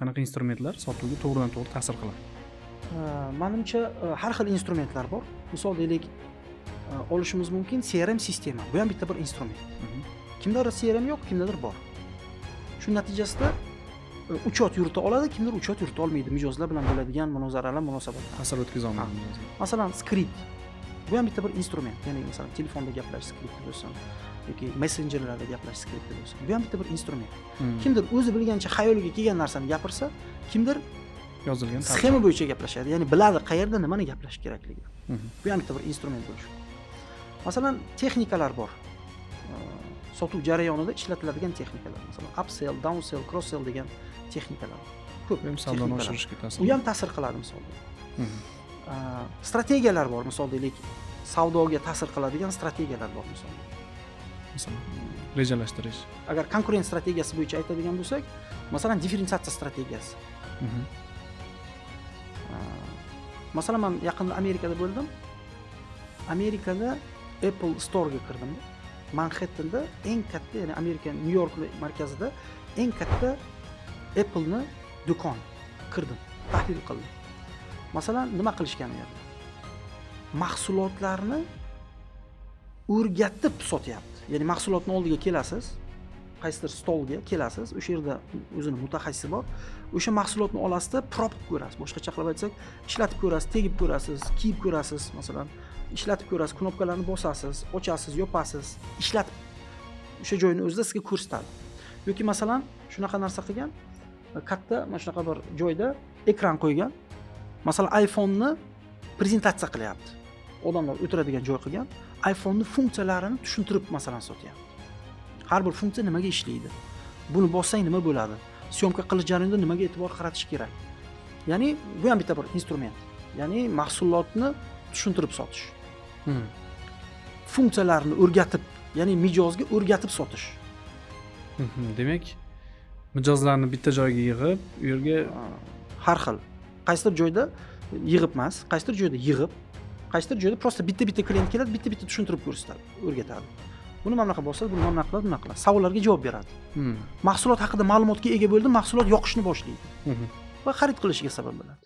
qanaqa instrumentlar sotuvga to'g'ridan-to'g'ri ta'sir qiladi? Menimcha har xil instrumentlar bor. Misol deylik, olishimiz mumkin CRM sistema. Bu ham bitta bir instrument. Kimdadir CRM yo'q, kimdadir bor. Shu natijasida uchot yurita oladi, kimdir uchot yurita olmaydi. Mijozlar bilan bo'ladigan munozaralar, munosabatlar. Ta'sir o'tkaza olmaydi. Masalan, skript. Bu ham bitta bir instrument. Ya'ni masalan, telefonda gaplash skripti bo'lsin yoki messenjerlarda gaplash skripti bo'lsin. Bu ham bitta bir instrument. Kimdir o'zi bilgancha xayoliga kelgan narsani gapirsa, kimdir Yozilgan sxema bo'yicha gaplashadi. Ya'ni biladi qayerda nimani gaplash kerakligini. Bu ham bitta bir instrument bo'lishi. Masalan, texnikalar bor. Sotuv jarayonida ishlatiladigan texnikalar. Masalan, upsell, downsell, cross-sell degan texnikalar. Ko'p ham savdoni oshirishga ta'sir. U ham ta'sir qiladi misolda. Strategiyalar bor, misol deylik, savdoga ta'sir qiladigan strategiyalar bor misolda. Masalan, rejalashtirish. Agar konkurent strategiyasi bo'yicha aytadigan bo'lsak, masalan, differensiatsiya strategiyasi. Masalan, men yaqinda Amerikada bo'ldim. Amerikada Apple Store'ga kirdim. Manhattanda eng katta, ya'ni Amerika Nyu-York markazida eng katta Apple'ni do'kon kirdim, tahlil qildim. Masalan, nima qilishgan u yerda? Mahsulotlarni o'rgatib sotyapti. Ya'ni mahsulotni oldiga kelasiz, qaysidir stolga kelasiz, o'sha yerda o'zini mutaxassisi bor. O'sha mahsulotni olasizda prop qilib ko'rasiz. Boshqacha qilib aytsak, ishlatib ko'rasiz, tegib ko'rasiz, kiyib ko'rasiz, masalan, ishlatib ko'rasiz, knopkalarni bosasiz, ochasiz, yopasiz, ishlatib o'sha joyni o'zida sizga ko'rsatadi. Yoki masalan, shunaqa narsa qilgan, katta mana shunaqa bir joyda ekran qo'ygan. Masalan, iPhone'ni prezentatsiya qilyapti. Odamlar o'tiradigan joy qilgan. iPhone'ning funksiyalarini tushuntirib masalan sotyapti. Har bir funksiya nimaga ishlaydi? Buni bossang nima bo'ladi? Syomka qilish jarayonida nimaga e'tibor qaratish kerak? Ya'ni bu ham bitta bir instrument. Ya'ni mahsulotni tushuntirib sotish. Funksiyalarni o'rgatib, ya'ni mijozga o'rgatib sotish. Demak, mijozlarni bitta joyga yig'ib, u yerga har xil. Qaysidir joyda yig'ib emas, qaysidir joyda yig'ib, qaysidir joyda prosta bitta-bitta klient keladi, bitta-bitta tushuntirib ko'rsatadi, o'rgatadi. Buni mana bunaqa bo'lsa, buni mana bunaqa qiladi, bunaqa qiladi. Savollarga javob beradi. Mahsulot haqida ma'lumotga ega bo'ldi, mahsulot yoqishni boshlaydi. Va xarid qilishiga sabab bo'ladi.